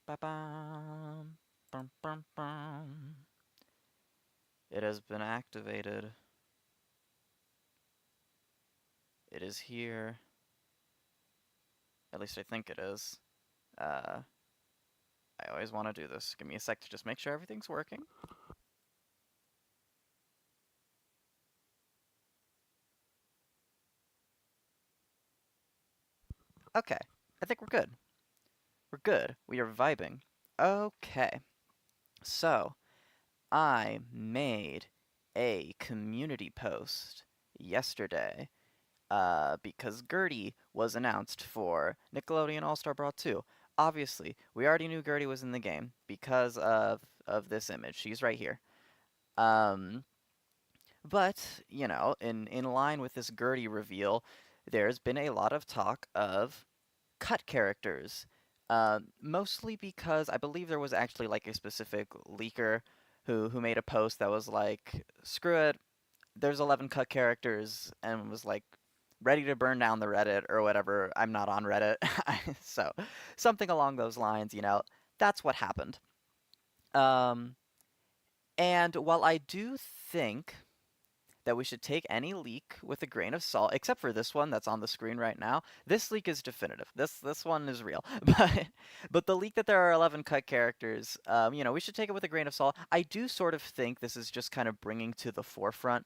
Ba-bam, bum, bum, bum. It has been activated. It is here. At least I think it is. Uh, I always want to do this. Give me a sec to just make sure everything's working. Okay, I think we're good. We're good. We are vibing. Okay, so I made a community post yesterday because Gertie was announced for Nickelodeon All-Star Brawl 2. Obviously, we already knew Gertie was in the game because of this image. She's right here. Um, but, in line with this Gertie reveal, there's been a lot of talk of cut characters. Mostly because I believe there was actually like a specific leaker who made a post that was like, screw it, there's 11 cut characters, and was like ready to burn down the Reddit or whatever. I'm not on Reddit. So something along those lines. That's what happened. Um, and while I do think that we should take any leak with a grain of salt, except for this one that's on the screen right now. This leak is definitive. This one is real. But the leak that there are 11 cut characters, we should take it with a grain of salt. I do sort of think this is just kind of bringing to the forefront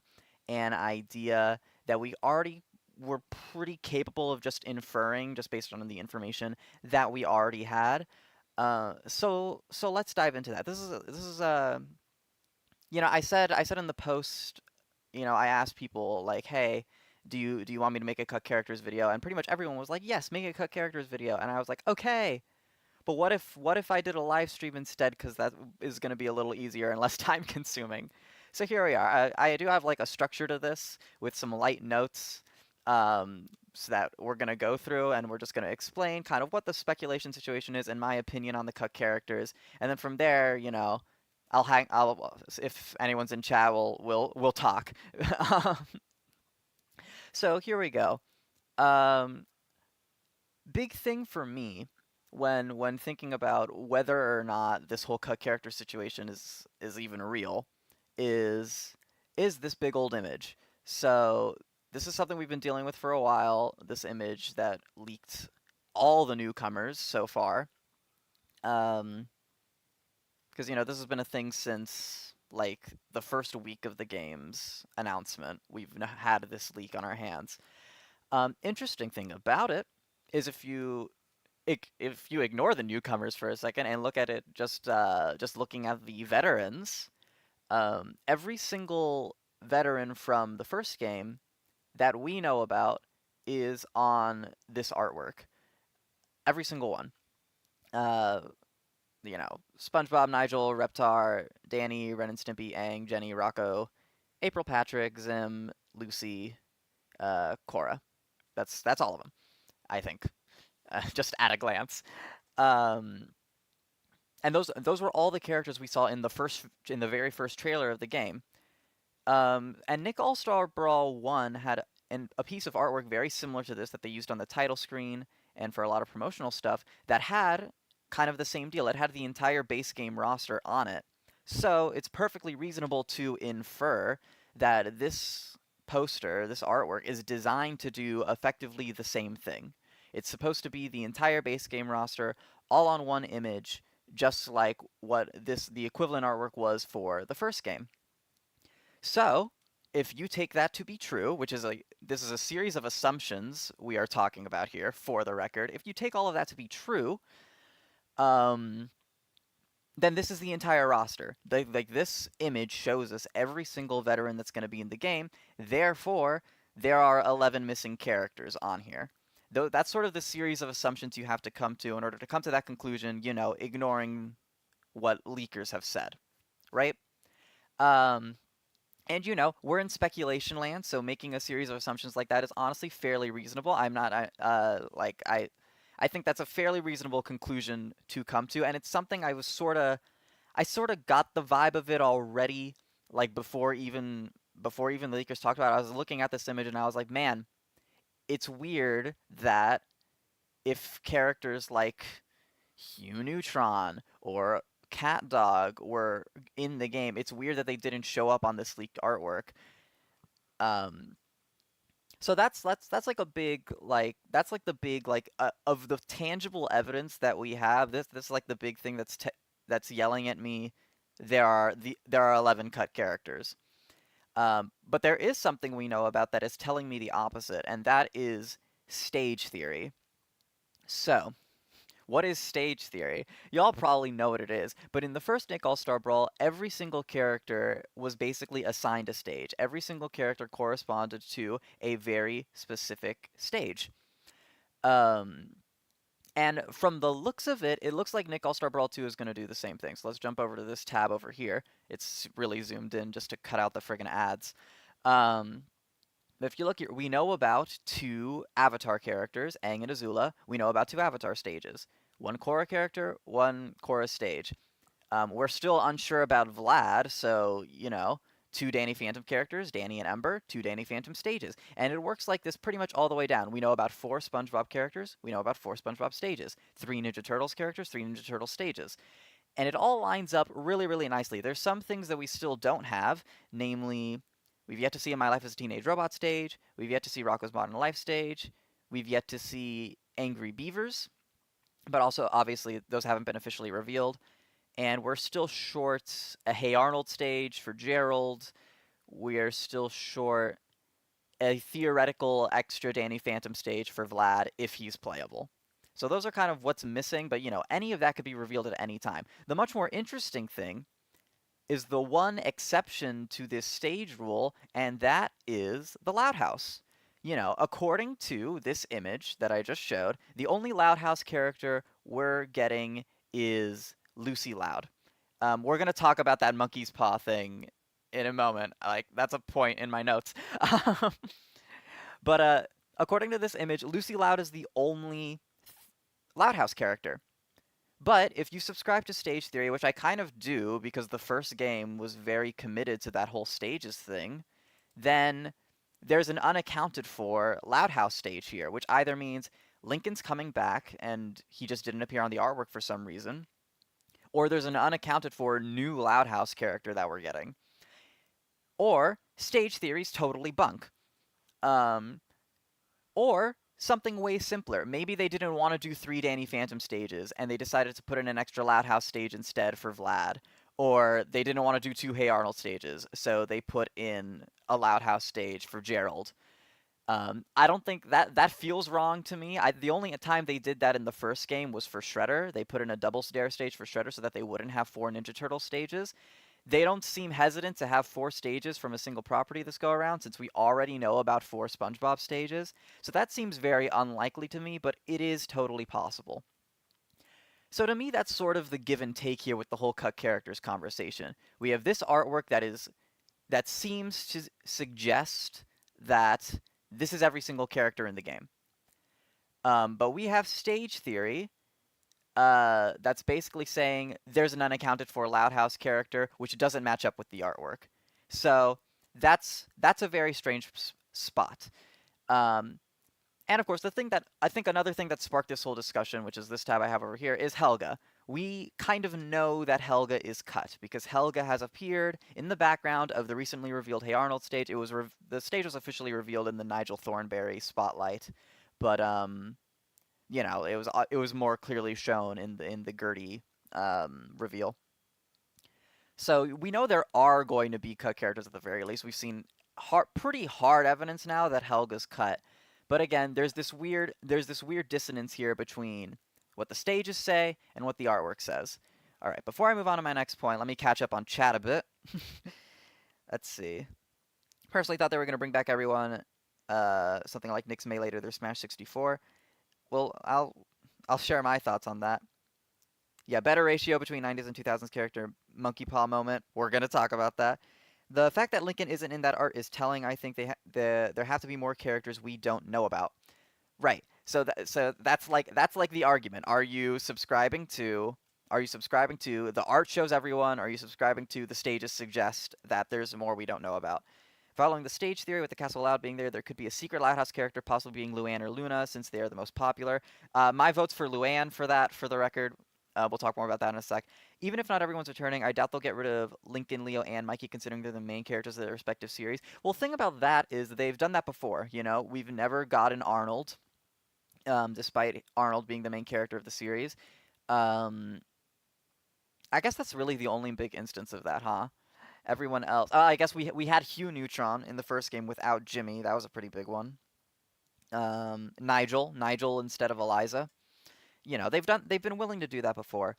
an idea that we already were pretty capable of just inferring just based on the information that we already had. So let's dive into that. I said in the post, I asked people like, "Hey, do you want me to make a cut characters video?" And pretty much everyone was like, "Yes, make a cut characters video." And I was like, "Okay, but what if I did a live stream instead? Because that is going to be a little easier and less time consuming." So here we are. I do have like a structure to this with some light notes, so that we're going to go through and we're just going to explain kind of what the speculation situation is and my opinion on the cut characters, and then from there, if anyone's in chat, we'll talk. So here we go. Um, Big thing for me when thinking about whether or not this whole cut character situation is even real is is this big old image. So this is something we've been dealing with for a while. This image that leaked all the newcomers so far. Um, because this has been a thing since like the first week of the game's announcement. We've had this leak on our hands. Interesting thing about it is if you ignore the newcomers for a second and look at it just looking at the veterans, every single veteran from the first game that we know about is on this artwork. Every single one. Uh, SpongeBob, Nigel, Reptar, Danny, Ren and Stimpy, Aang, Jenny, Rocco, April, Patrick, Zim, Lucy, Cora. That's all of them, I think. Just at a glance. Um, and those were all the characters we saw in the very first trailer of the game. And Nick All Star Brawl 1 had a piece of artwork very similar to this that they used on the title screen and for a lot of promotional stuff that had kind of the same deal. It had the entire base game roster on it. So it's perfectly reasonable to infer that this poster, this artwork, is designed to do effectively the same thing. It's supposed to be the entire base game roster all on one image, just like what the equivalent artwork was for the first game. So, if you take that to be true, this is a series of assumptions we are talking about here for the record. If you take all of that to be true, um, then this is the entire roster. This image shows us every single veteran that's going to be in the game. Therefore, there are 11 missing characters on here. Though that's sort of the series of assumptions you have to come to in order to come to that conclusion, ignoring what leakers have said, right? Um, and we're in speculation land, so making a series of assumptions like that is honestly fairly reasonable. I'm not like I think that's a fairly reasonable conclusion to come to, and it's something I sort of got the vibe of it already, like before even the leakers talked about it. I was looking at this image and I was like, man, it's weird that if characters like Hugh Neutron or Cat Dog were in the game. It's weird that they didn't show up on this leaked artwork. Um, so that's like a big like that's like the big like of the tangible evidence that we have. This is like the big thing that's yelling at me. There are 11 cut characters. But there is something we know about that is telling me the opposite, and that is stage theory. So, what is stage theory? Y'all probably know what it is, but in the first Nick All-Star Brawl, every single character was basically assigned a stage. Every single character corresponded to a very specific stage. Um, and from the looks of it, it looks like Nick All-Star Brawl 2 is going to do the same thing. So let's jump over to this tab over here. It's really zoomed in just to cut out the friggin' ads. Um, if you look here, we know about two Avatar characters, Aang and Azula. We know about two Avatar stages. One Korra character, one Korra stage. We're still unsure about Vlad, so, two Danny Phantom characters, Danny and Ember, two Danny Phantom stages. And it works like this pretty much all the way down. We know about four SpongeBob characters, we know about four SpongeBob stages. Three Ninja Turtles characters, three Ninja Turtle stages. And it all lines up really, really nicely. There's some things that we still don't have, namely, we've yet to see a My Life as a Teenage Robot stage, we've yet to see Rocko's Modern Life stage, we've yet to see Angry Beavers, but also, obviously, those haven't been officially revealed. And we're still short a Hey Arnold stage for Gerald. We're still short a theoretical extra Danny Phantom stage for Vlad if he's playable. So those are kind of what's missing, but any of that could be revealed at any time. The much more interesting thing is the one exception to this stage rule, and that is the Loud House. According to this image that I just showed, the only Loud House character we're getting is Lucy Loud. We're gonna talk about that monkey's paw thing in a moment. Like that's a point in my notes. But according to this image, Lucy Loud is the only Loud House character. But if you subscribe to stage theory, which I kind of do because the first game was very committed to that whole stages thing, then there's an unaccounted for Loud House stage here, which either means Lincoln's coming back and he just didn't appear on the artwork for some reason, or there's an unaccounted for new Loud House character that we're getting, or stage theory's totally bunk. Um, or something way simpler. Maybe they didn't want to do three Danny Phantom stages, and they decided to put in an extra Loud House stage instead for Vlad. Or they didn't want to do two Hey Arnold stages, so they put in a Loud House stage for Gerald. I don't think that feels wrong to me. The only time they did that in the first game was for Shredder. They put in a double dare stage for Shredder so that they wouldn't have four Ninja Turtle stages. They don't seem hesitant to have four stages from a single property this go around, since we already know about four SpongeBob stages. So that seems very unlikely to me, but it is totally possible. So to me, that's sort of the give and take here with the whole cut characters conversation. We have this artwork that seems to suggest that this is every single character in the game. But we have stage theory that's basically saying there's an unaccounted for Loud House character, which doesn't match up with the artwork. So that's a very strange spot. And of course, the thing that I think another thing that sparked this whole discussion, which is this tab I have over here, is Helga. We kind of know that Helga is cut because Helga has appeared in the background of the recently revealed Hey Arnold stage. The stage was officially revealed in the Nigel Thornberry spotlight, but it was more clearly shown in the Gertie reveal. So we know there are going to be cut characters at the very least. We've seen pretty hard evidence now that Helga's cut. But again, there's this weird dissonance here between what the stages say and what the artwork says. All right, before I move on to my next point, let me catch up on chat a bit. Let's see. Personally thought they were going to bring back everyone, something like Nick's Melee to their Smash 64. Well, I'll share my thoughts on that. Yeah, better ratio between 90s and 2000s character monkey paw moment. We're going to talk about that. The fact that Lincoln isn't in that art is telling. I think there have to be more characters we don't know about. Right. So that's like the argument. Are you subscribing to the art shows everyone? Are you subscribing to the stages suggest that there's more we don't know about? Following the stage theory with the Castle Loud being there could be a secret Loud House character, possibly being Luann or Luna, since they are the most popular. My vote's for Luann for that, for the record. We'll talk more about that in a sec. Even if not everyone's returning, I doubt they'll get rid of Lincoln, Leo, and Mikey, considering they're the main characters of their respective series. Well, the thing about that is they've done that before. You know, we've never gotten Arnold, despite Arnold being the main character of the series. Um, I guess that's really the only big instance of that, huh? Everyone else, I guess we had Hugh Neutron in the first game without Jimmy. That was a pretty big one. Nigel instead of Eliza. You know, they've been willing to do that before.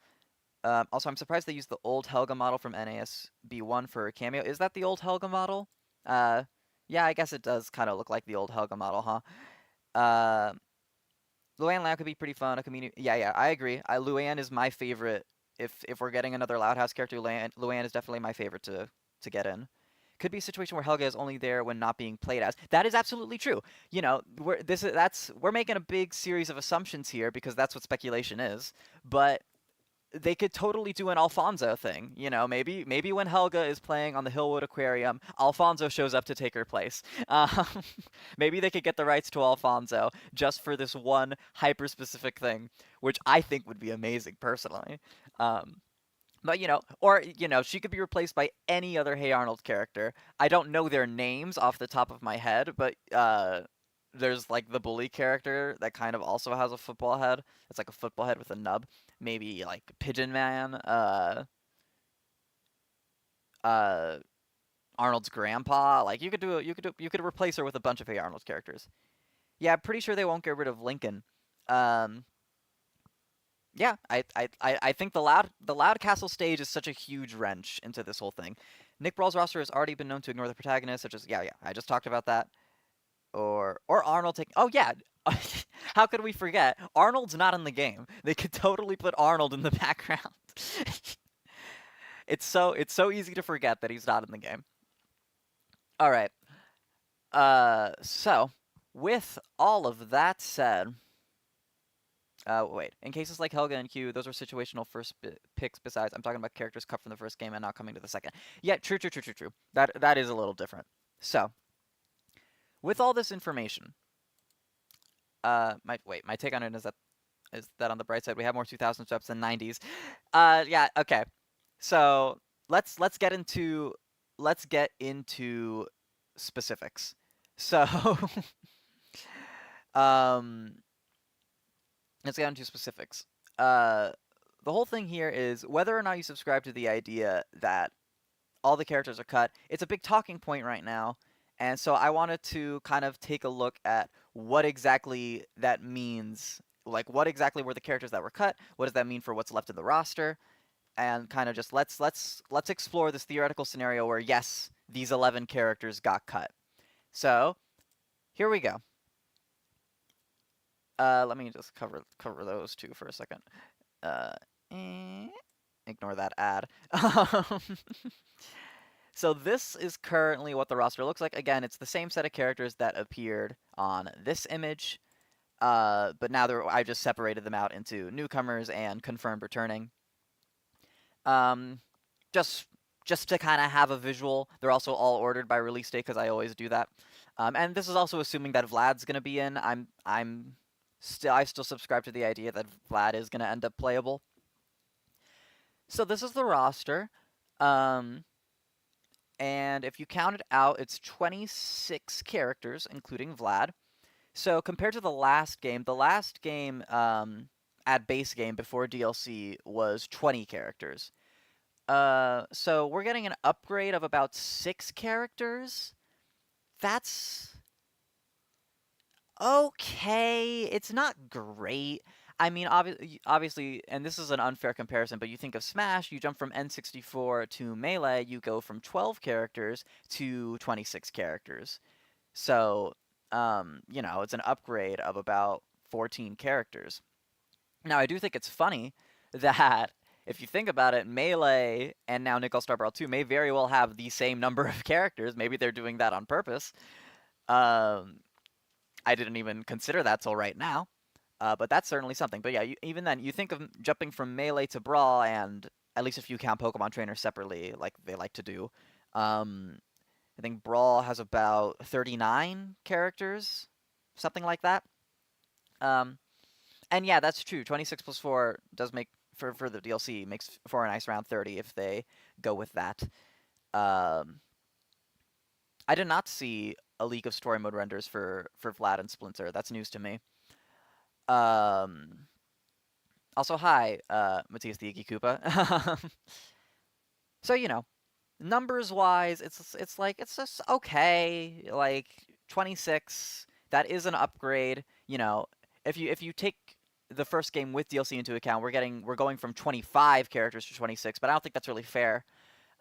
Also, I'm surprised they used the old Helga model from NASB1 for a cameo. Is that the old Helga model? Uh, yeah, I guess it does kind of look like the old Helga model, huh? Uh, Luann Lamb could be pretty fun. A community. Yeah, I agree. Luann is my favorite. If we're getting another Loud House character, Luann is definitely my favorite to get in. Could be a situation where Helga is only there when not being played as. That is absolutely true. You know, we're making a big series of assumptions here because that's what speculation is. But they could totally do an Alfonso thing. You know, maybe when Helga is playing on the Hillwood Aquarium, Alfonso shows up to take her place. Maybe they could get the rights to Alfonso just for this one hyper specific thing, which I think would be amazing personally. Um, but she could be replaced by any other Hey Arnold character. I don't know their names off the top of my head, but there's like the bully character that kind of also has a football head. It's like a football head with a nub. Maybe like Pigeon Man, uh, Arnold's grandpa. Like you could replace her with a bunch of Hey Arnold characters. Yeah, I'm pretty sure they won't get rid of Lincoln. Um, yeah, I think the Loud Castle stage is such a huge wrench into this whole thing. Nick Brawl's roster has already been known to ignore the protagonist, such as I just talked about that. Or Arnold taking. Oh yeah, how could we forget? Arnold's not in the game. They could totally put Arnold in the background. It's so easy to forget that he's not in the game. All right. So with all of that said, wait. In cases like Helga and Q, those are situational first picks. Besides, I'm talking about characters cut from the first game and not coming to the second. Yeah, true. That is a little different. So with all this information, my take on it is that on the bright side we have more 2000s reps than 90s. Yeah, okay. So let's get into specifics. So um, let's get into specifics. Uh, the whole thing here is whether or not you subscribe to the idea that all the characters are cut. It's a big talking point right now, and so I wanted to kind of take a look at what exactly that means. Like, what exactly were the characters that were cut? What does that mean for what's left of the roster? And kind of just let's explore this theoretical scenario where yes, these 11 characters got cut. So here we go. Let me just cover those two for a second. Uh, ignore that ad. So this is currently what the roster looks like. Again, it's the same set of characters that appeared on this image, but now I just separated them out into newcomers and confirmed returning. Um, just to kind of have a visual. They're also all ordered by release date because I always do that. And this is also assuming that Vlad's gonna be in. I still subscribe to the idea that Vlad is gonna end up playable. So this is the roster. And if you count it out, it's 26 characters, including Vlad. So compared to the last game at base game before DLC was 20 characters. So we're getting an upgrade of about 6 characters. That's okay. It's not great. I mean, obviously, and this is an unfair comparison, but you think of Smash, you jump from N64 to Melee, you go from 12 characters to 26 characters. So, it's an upgrade of about 14 characters. Now, I do think it's funny that if you think about it, Melee and now Nick All-Star Brawl 2 may very well have the same number of characters. Maybe they're doing that on purpose. I didn't even consider that till right now. But that's certainly something. But yeah, even then, you think of jumping from Melee to Brawl, and at least if you count Pokemon Trainer separately, like they like to do, I think Brawl has about 39 characters, something like that. And yeah, that's true. 26 plus 4 does make for the DLC makes for a nice round 30 if they go with that. Um, I did not see a leak of story mode renders for Vlad and Splinter. That's news to me. Um, Also, hi, Matthias the Iggy Koopa. So numbers wise, it's like it's just okay. Like 26, that is an upgrade. If you take the first game with DLC into account, we're going from 25 characters to 26, but I don't think that's really fair.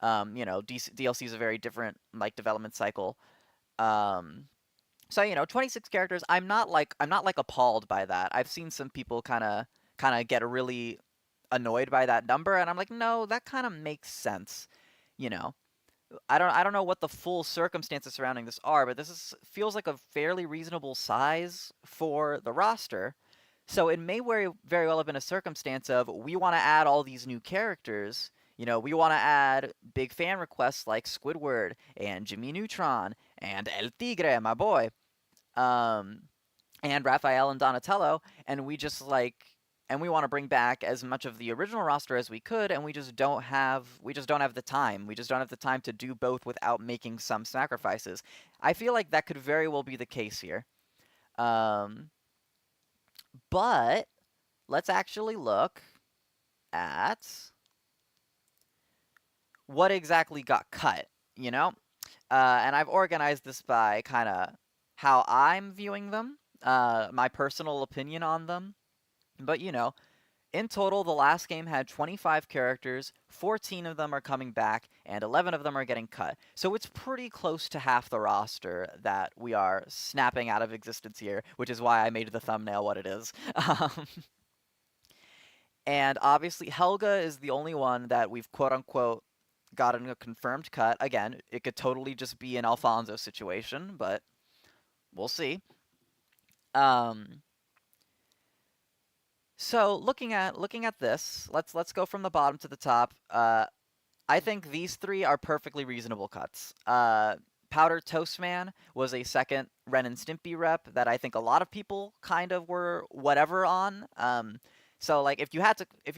DLC is a very different like development cycle. Um, so 26 characters. I'm not like appalled by that. I've seen some people kind of get really annoyed by that number, and I'm like, no, that kind of makes sense. You know, I don't know what the full circumstances surrounding this are, but feels like a fairly reasonable size for the roster. So it may very well have been a circumstance of we want to add all these new characters. We want to add big fan requests like Squidward and Jimmy Neutron and El Tigre, my boy, um, and Raphael and Donatello, and we want to bring back as much of the original roster as we could, and we just don't have the time. We just don't have the time to do both without making some sacrifices. I feel like that could very well be the case here. Um, but let's actually look at what exactly got cut, you know? And I've organized this by kind of how I'm viewing them, my personal opinion on them. But in total, the last game had 25 characters, 14 of them are coming back, and 11 of them are getting cut. So it's pretty close to half the roster that we are snapping out of existence here, which is why I made the thumbnail what it is. And obviously, Helga is the only one that we've quote unquote gotten a confirmed cut. Again, it could totally just be an Alfonso situation, but we'll see. Um, so looking at this, let's go from the bottom to the top. I think these three are perfectly reasonable cuts. Powder Toast Man was a second Ren and Stimpy rep that I think a lot of people kind of were whatever on. So like if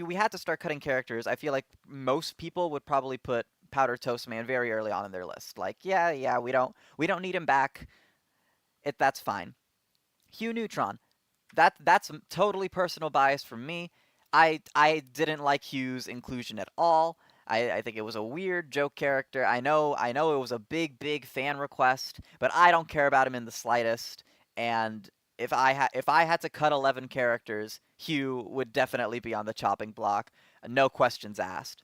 we had to start cutting characters, I feel like most people would probably put Powder Toast Man very early on in their list. Like yeah, we don't need him back. That's fine. Hugh Neutron, that's totally personal bias from me. I didn't like Hugh's inclusion at all. I think it was a weird joke character. I know it was a big fan request, but I don't care about him in the slightest. And if I had to cut 11 characters, Hugh would definitely be on the chopping block, no questions asked.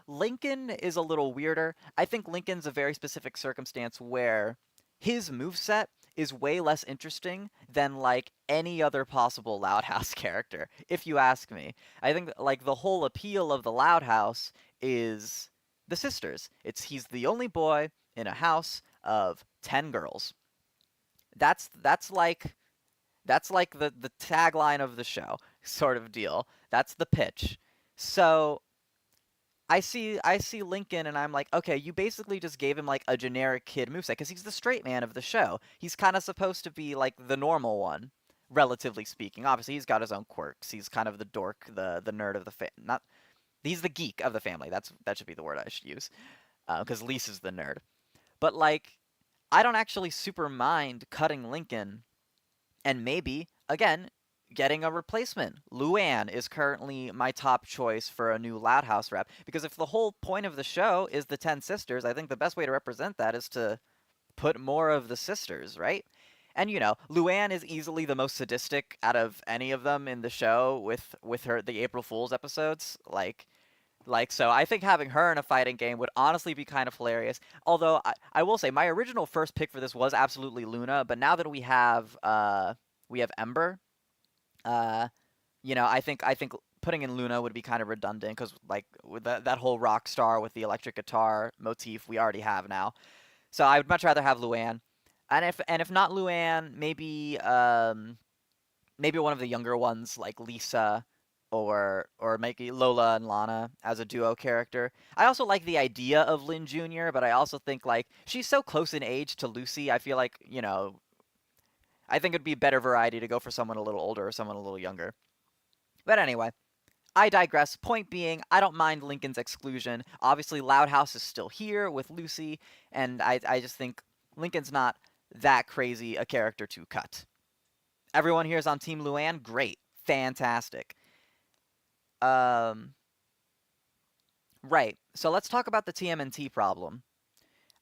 Lincoln is a little weirder. I think Lincoln's a very specific circumstance where his moveset is way less interesting than like any other possible Loud House character, if you ask me. I think like the whole appeal of the Loud House is the sisters. He's the only boy in a house of 10 girls. That's like the tagline of the show, sort of deal. That's the pitch. So I see Lincoln and I'm like, okay, you basically just gave him like a generic kid moveset because he's the straight man of the show. He's kind of supposed to be like the normal one, relatively speaking. Obviously, he's got his own quirks. He's kind of the dork, the nerd of the not. He's the geek of the family. That should be the word I should use, because Lisa's the nerd. But like, I don't actually super mind cutting Lincoln and maybe, again, getting a replacement. Luann is currently my top choice for a new Loud House rep because if the whole point of the show is the 10 sisters, I think the best way to represent that is to put more of the sisters, right? And Luann is easily the most sadistic out of any of them in the show with her the April Fools episodes. So I think having her in a fighting game would honestly be kind of hilarious. Although I will say my original first pick for this was absolutely Luna, but now that we have Ember, uh, I think putting in Luna would be kind of redundant because like with that whole rock star with the electric guitar motif we already have now. So I would much rather have Luann. And if not Luann, maybe one of the younger ones like Lisa or maybe Lola and Lana as a duo character. I also like the idea of Lynn Jr., but I also think like she's so close in age to Lucy. I feel like, I think it'd be better variety to go for someone a little older or someone a little younger. But anyway, I digress. Point being, I don't mind Lincoln's exclusion. Obviously, Loudhouse is still here with Lucy, and I just think Lincoln's not that crazy a character to cut. Everyone here is on Team Luann. Great. Fantastic. Um, right. So let's talk about the TMNT problem.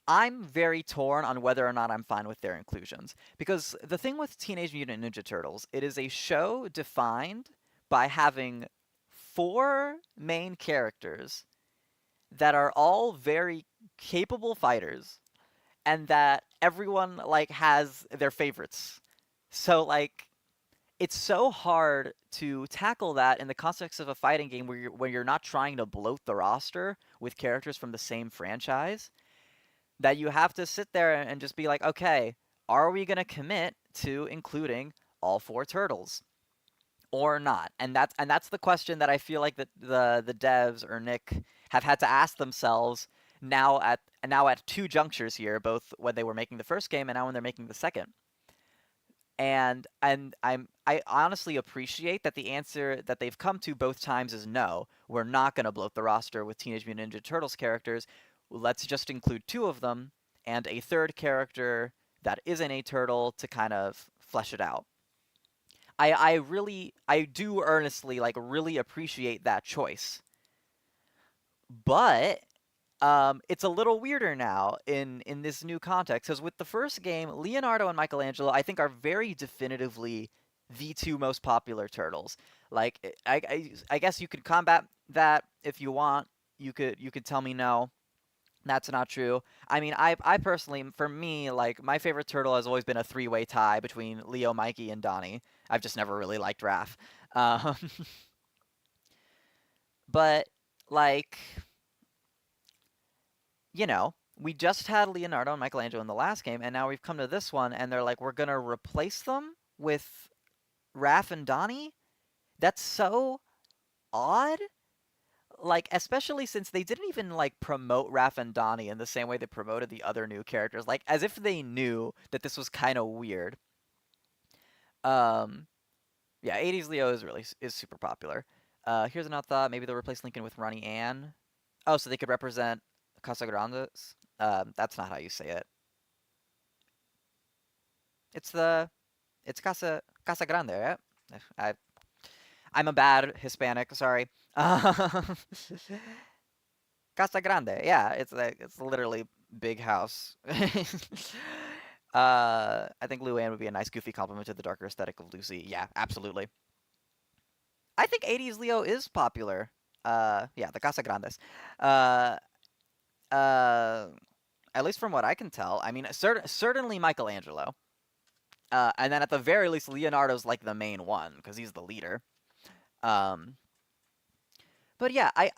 I'm very torn on whether or not I'm fine with their inclusions. Because the thing with Teenage Mutant Ninja Turtles, it is a show defined by having four main characters that are all very capable fighters and that everyone like has their favorites. So like it's so hard to tackle that in the context of a fighting game where you're not trying to bloat the roster with characters from the same franchise that you have to sit there and just be like, okay, are we going to commit to including all four turtles or not? And that's the question that I feel like the devs or Nick have had to ask themselves now at two junctures here, both when they were making the first game and now when they're making the second. And I honestly appreciate that the answer that they've come to both times is no. We're not going to bloat the roster with Teenage Mutant Ninja Turtles characters. Let's just include two of them and a third character that isn't a turtle to kind of flesh it out. I do earnestly like really appreciate that choice. But it's a little weirder now in this new context because with the first game, Leonardo and Michelangelo I think are very definitively the two most popular turtles. Like I guess you could combat that if you want. You could tell me no, that's not true. I mean, I personally, for me, like my favorite turtle has always been a three-way tie between Leo, Mikey, and Donnie. I've just never really liked Raph. Um, but like we just had Leonardo and Michelangelo in the last game, and now we've come to this one, and they're like, we're gonna replace them with Raph and Donnie. That's so odd. Like, especially since they didn't even like promote Raph and Donnie in the same way they promoted the other new characters, like as if they knew that this was kind of weird. Um, yeah, 80s Leo is super popular. Here's another thought: maybe they'll replace Lincoln with Ronnie Ann. Oh, so they could represent Casagrandes. That's not how you say it. It's the it's Casa Grande, right? I I'm a bad Hispanic. Sorry. Casa Grande. Yeah, it's literally big house. I think Luann would be a nice goofy compliment to the darker aesthetic of Lucy. Yeah, absolutely. I think 80s Leo is popular. Yeah, the Casa Grandes. Uh, uh, at least from what I can tell. I mean, certainly Michelangelo. And then at the very least, Leonardo's like the main one because he's the leader. Um, but yeah, I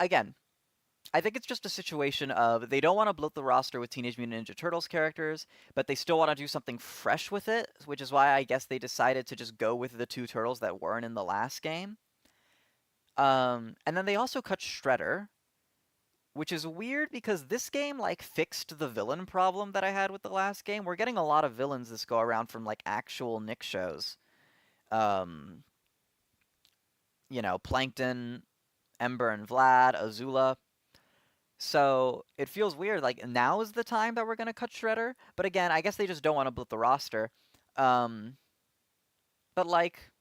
think it's just a situation of they don't want to bloat the roster with Teenage Mutant Ninja Turtles characters, but they still want to do something fresh with it, which is why I guess they decided to just go with the two turtles that weren't in the last game. And then they also cut Shredder, which is weird because this game like fixed the villain problem that I had with the last game. We're getting a lot of villains this go around from like actual Nick shows. Um, Plankton, Ember and Vlad, Azula. So it feels weird. Like now is the time that we're gonna cut Shredder, but again, I guess they just don't want to bloat the roster. Um, but like,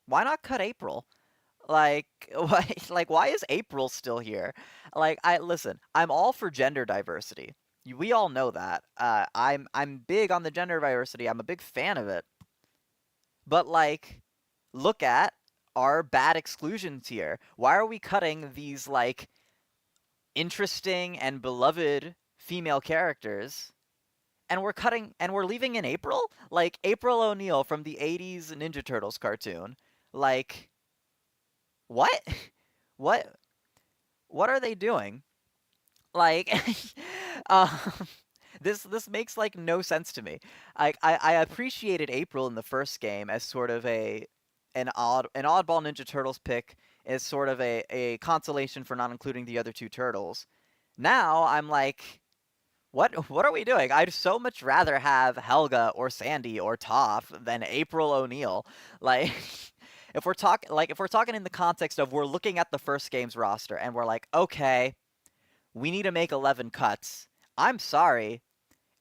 why not cut April? Like, why is April still here? Like, I listen. I'm all for gender diversity. We all know that. I'm big on the gender diversity. I'm a big fan of it. But like, look at our bad exclusions here. Why are we cutting these like interesting and beloved female characters and we're leaving in April? Like April O'Neil from the 80s Ninja Turtles cartoon. Like what? what what are they doing? Like um this makes like no sense to me. I appreciated April in the first game as sort of an oddball Ninja Turtles pick as sort of a consolation for not including the other two turtles. Now I'm like, what are we doing? I'd so much rather have Helga or Sandy or Toph than April O'Neil. Like if we're talking in the context of we're looking at the first game's roster and we're like, okay, we need to make 11 cuts. I'm sorry,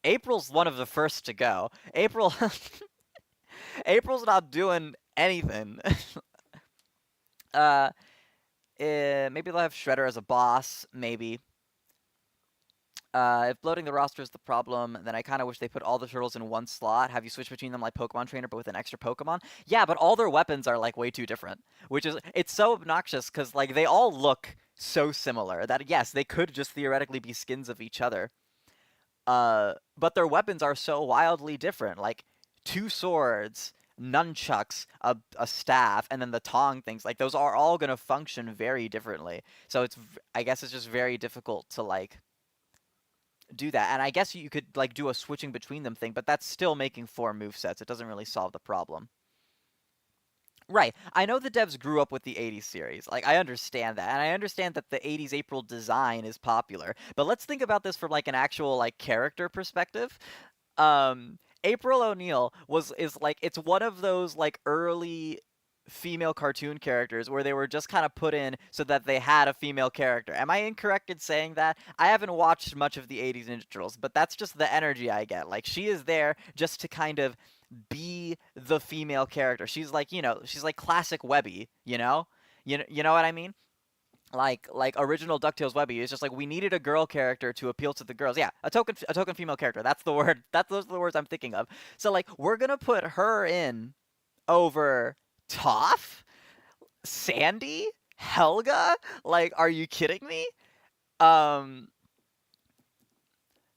April's one of the first to go. April's not doing anything. uh, maybe they'll have Shredder as a boss. Maybe. If bloating the roster is the problem, then I kind of wish they put all the turtles in one slot. Have you switch between them like Pokemon Trainer, but with an extra Pokemon? Yeah, but all their weapons are like way too different, which is it's so obnoxious because like they all look so similar that yes, they could just theoretically be skins of each other. But their weapons are so wildly different. Like two swords, nunchucks, a staff, and then the tong things. Like those are all gonna function very differently. So I guess it's just very difficult to like do that. And I guess you could like do a switching between them thing, but that's still making four movesets. It doesn't really solve the problem. Right. I know the devs grew up with the 80s series. Like I understand that. And I understand that the 80s April design is popular. But let's think about this from like an actual like character perspective. April O'Neil is like it's one of those like early female cartoon characters where they were just kind of put in so that they had a female character. Am I incorrect in saying that? I haven't watched much of the 80s Ninja Turtles, but that's just the energy I get. Like she is there just to kind of be the female character. She's like, she's like classic Webby, you know? You know what I mean? Like original DuckTales Webby is just like we needed a girl character to appeal to the girls. Yeah, a token female character. That's the word. Those are the words I'm thinking of. So like we're gonna put her in over Toph, Sandy, Helga. Like, are you kidding me? Um.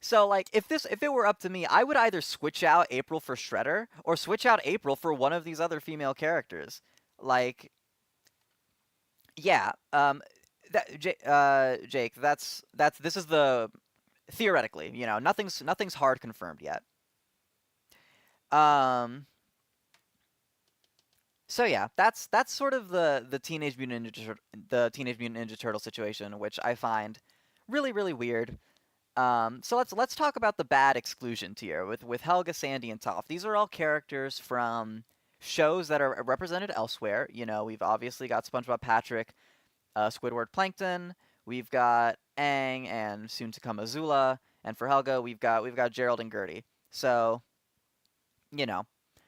So like if it were up to me, I would either switch out April for Shredder or switch out April for one of these other female characters. Like yeah, Jake, that's this is the theoretically, nothing's hard confirmed yet. Um, so yeah, that's sort of the the Teenage Mutant Ninja Turtle situation, which I find really really weird. So let's talk about the bad exclusion tier with Helga, Sandy, and Toph. These are all characters from shows that are represented elsewhere. We've obviously got SpongeBob Patrick, Squidward Plankton. We've got Aang and soon to come Azula, and for Helga, we've got Gerald and Gertie. So, you know,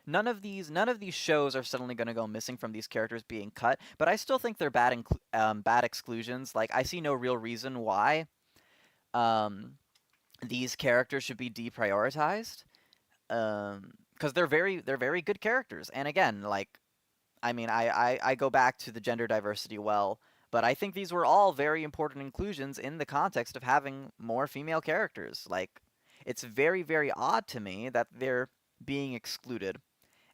none of these shows are suddenly going to go missing from these characters being cut. But I still think they're bad exclusions. Like I see no real reason why um, these characters should be deprioritized. Because they're very good characters. And again, like I mean, I go back to the gender diversity well, but I think these were all very important inclusions in the context of having more female characters. Like, it's very, very odd to me that they're being excluded.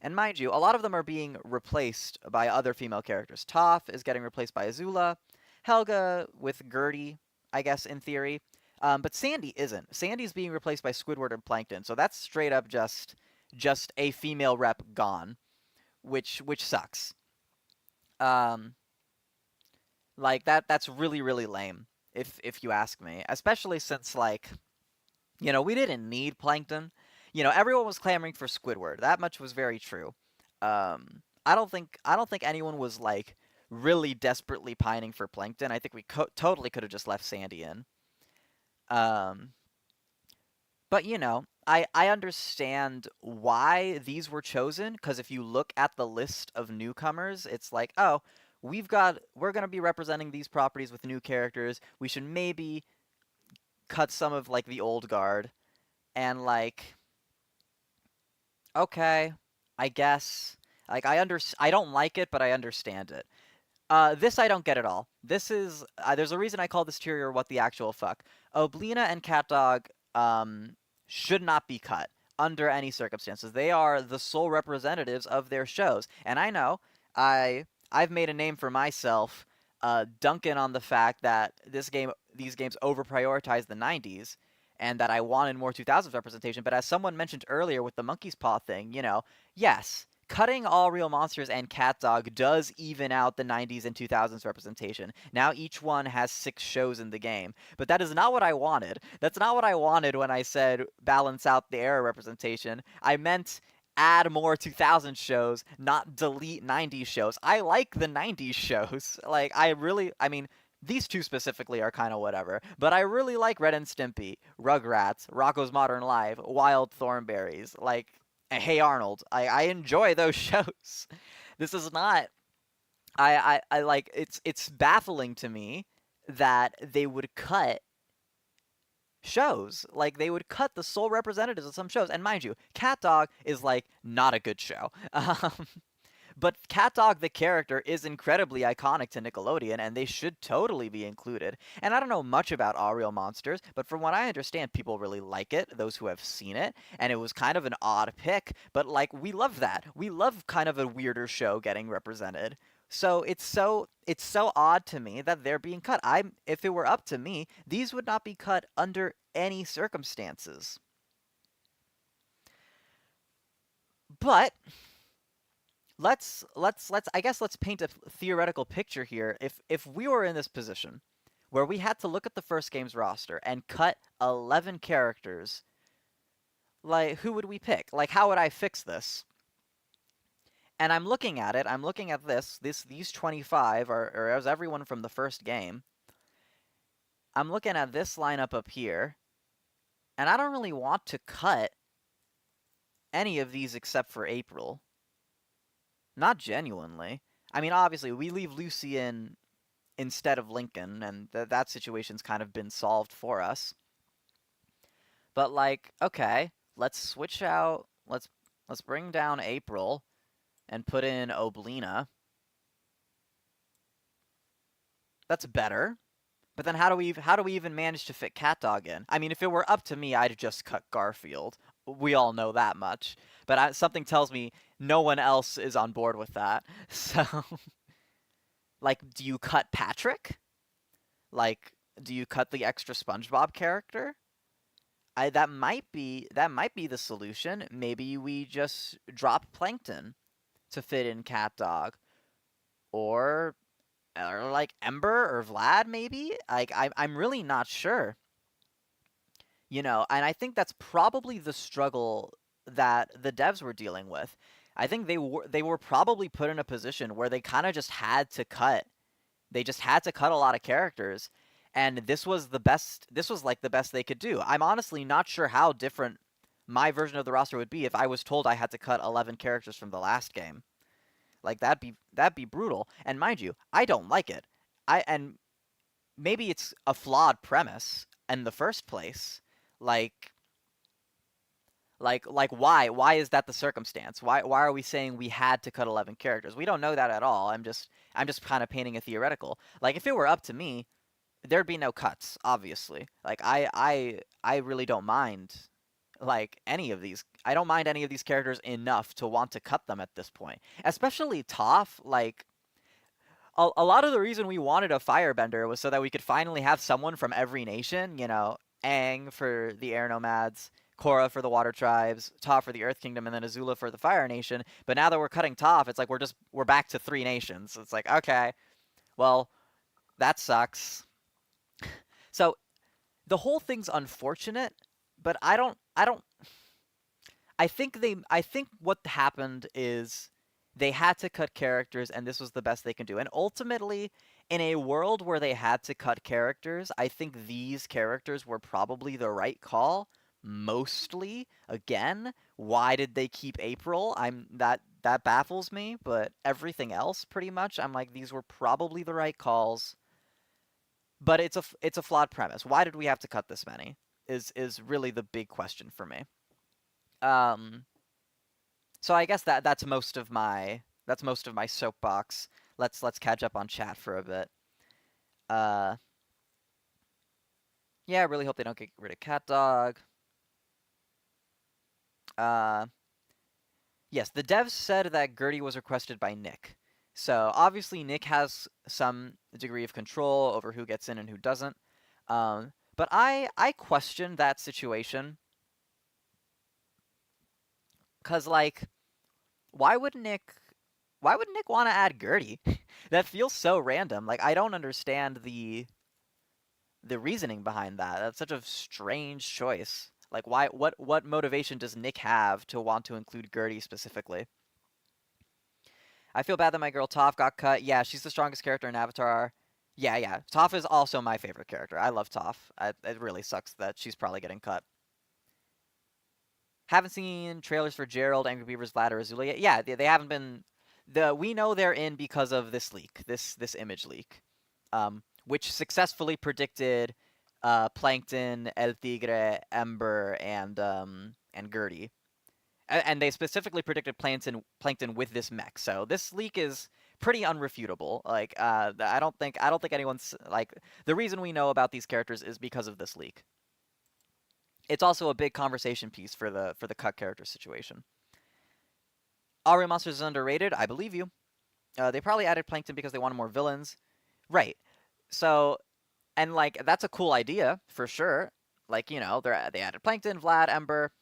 And mind you, a lot of them are being replaced by other female characters. Toph is getting replaced by Azula, Helga with Gertie, I guess, in theory. But Sandy isn't. Sandy's being replaced by Squidward and Plankton, so that's straight up just a female rep gone, which sucks. Um, like that's really really lame if you ask me, especially since like we didn't need Plankton. Everyone was clamoring for Squidward. That much was very true. I don't think anyone was like really desperately pining for Plankton. I think we totally could have just left Sandy in. Um, but I understand why these were chosen because if you look at the list of newcomers, it's like, oh, we're gonna be representing these properties with new characters. We should maybe cut some of like the old guard and like, okay, I guess. Like I don't like it, but I understand it. This I don't get at all. This is there's a reason I call this tier what the actual fuck. Oblina and CatDog should not be cut under any circumstances. They are the sole representatives of their shows, and I know I've made a name for myself, dunking on the fact that these games over prioritize the '90s, and that I wanted more 2000s representation. But as someone mentioned earlier with the monkey's paw thing, yes, cutting All Real Monsters and CatDog does even out the '90s and 2000s representation. Now each one has 6 shows in the game, but that is not what I wanted. That's not what I wanted when I said balance out the era representation. I meant add more 2000 shows, not delete 90s shows. I like the 90s shows. Like, I mean, these two specifically are kind of whatever, but I really like Red and Stimpy, Rugrats, Rocco's Modern Life, Wild Thornberries, like, Hey Arnold. I enjoy those shows. This is not, I like, it's baffling to me that they would cut shows. Like, they would cut the sole representatives of some shows. And mind you, Cat Dog is like not a good show. But Cat Dog the character is incredibly iconic to Nickelodeon, and they should totally be included. And I don't know much about All Real Monsters, but from what I understand, people really like it, those who have seen it, and it was kind of an odd pick, but like we love that. We love kind of a weirder show getting represented. So it's so odd to me that they're being cut. If it were up to me, these would not be cut under any circumstances. But let's I guess let's paint a theoretical picture here. If we were in this position where we had to look at the first game's roster and cut 11 characters, like who would we pick? Like how would I fix this? And I'm looking at it. I'm looking at these 25 are as everyone from the first game. I'm looking at this lineup up here, and I don't really want to cut any of these except for April. Not genuinely. I mean, obviously, we leave Lucy in instead of Lincoln, and that situation's kind of been solved for us. But like, okay, let's switch out. Let's bring down April and put in Oblina. That's better. But then how do we even manage to fit Cat Dog in? I mean, if it were up to me, I'd just cut Garfield. We all know that much. But something tells me no one else is on board with that. So, like, do you cut Patrick? Like, do you cut the extra SpongeBob character? That might be the solution. Maybe we just drop Plankton to fit in Cat Dog, or like Ember or Vlad, maybe. Like I'm really not sure. And I think that's probably the struggle that the devs were dealing with. I think they were probably put in a position where they kind of just had to cut. They just had to cut a lot of characters, and this was the best. This was like the best they could do. I'm honestly not sure how different my version of the roster would be if I was told I had to cut 11 characters from the last game. Like that'd be brutal. And mind you, I don't like it. And maybe it's a flawed premise in the first place. Like like why is that the circumstance? Why are we saying we had to cut 11 characters? We don't know that at all. I'm just kind of painting a theoretical. Like if it were up to me, there'd be no cuts, obviously. Like I really don't mind like any of these. I don't mind any of these characters enough to want to cut them at this point. Especially Toph, like a lot of the reason we wanted a firebender was so that we could finally have someone from every nation, Aang for the air nomads, Korra for the water tribes, Toph for the earth kingdom, and then Azula for the fire nation. But now that we're cutting Toph, it's like we're back to 3 nations. It's like, okay, well, that sucks. So the whole thing's unfortunate, but I think what happened is they had to cut characters and this was the best they can do. And ultimately, in a world where they had to cut characters, I think these characters were probably the right call. Mostly, again, why did they keep April? That baffles me, but everything else pretty much I'm like these were probably the right calls. But it's a flawed premise. Why did we have to cut this many? Is really the big question for me. Um So I guess that's most of my soapbox. Let's catch up on chat for a bit. Uh, yeah, I really hope they don't get rid of Cat Dog. Uh, yes, the devs said that Gertie was requested by Nick. So obviously Nick has some degree of control over who gets in and who doesn't. But I question that situation because like why would Nick why would Nick want to add Gertie? That feels so random. Like I don't understand the reasoning behind that. That's such a strange choice. Like, why? What motivation does Nick have to want to include Gertie specifically? I feel bad that my girl Toph got cut. Yeah, she's the strongest character in Avatar. Yeah, yeah. Toph is also my favorite character. I love Toph. It really sucks that she's probably getting cut. Haven't seen trailers for Gerald, Angry Beavers, Vlad, or Azula yet. Yeah, they haven't been. We know they're in because of this leak, this image leak, which successfully predicted Plankton, El Tigre, Ember, and Gertie. And they specifically predicted Plankton with this mech. So this leak is pretty unrefutable. Like, I don't think anyone's like, the reason we know about these characters is because of this leak. It's also a big conversation piece for the cut character situation. Aria Monsters is underrated. I believe you. They probably added Plankton because they wanted more villains. Right. So, and like that's a cool idea for sure. Like, they added Plankton, Vlad, Ember,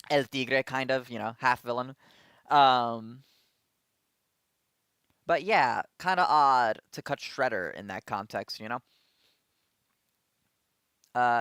El Tigre, kind of, half villain. Um, but yeah, kind of odd to cut Shredder in that context.